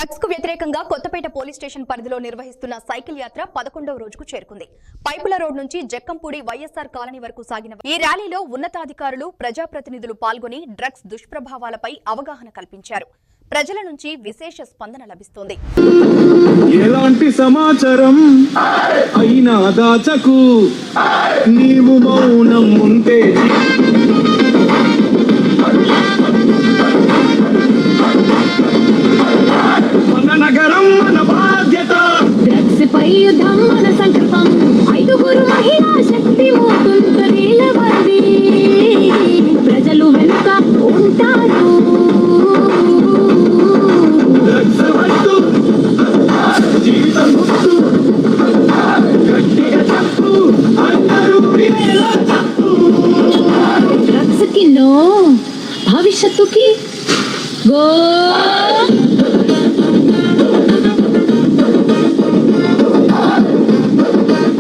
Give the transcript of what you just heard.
Drugs కు వ్యతిరేకంగా Kothapeta police station పరిధిలో నిర్వహిస్తున్న సైకిల్ యాత్ర 11వ రోజుకు చేరుకుంది. పైపుల రోడ్ నుంచి జక్కంపూడి వైఎస్ఆర్ కాలనీ వరకు సాగిన ఈ ర్యాలీలో ఉన్నతాధికారులు, ప్రజాప్రతినిధులు పాల్గొని డ్రగ్స్ దుష్ప్రభావాలపై అవగాహన కల్పించారు. ప్రజల నుంచి విశేష స్పందన లభిస్తోంది. ఎలాంటి సమాచారం అయినా దాచకు, నీవు మౌనం ఉంటే మన నగరం మన బాధ్యత. డ్రగ్స్ పై యుద్ధం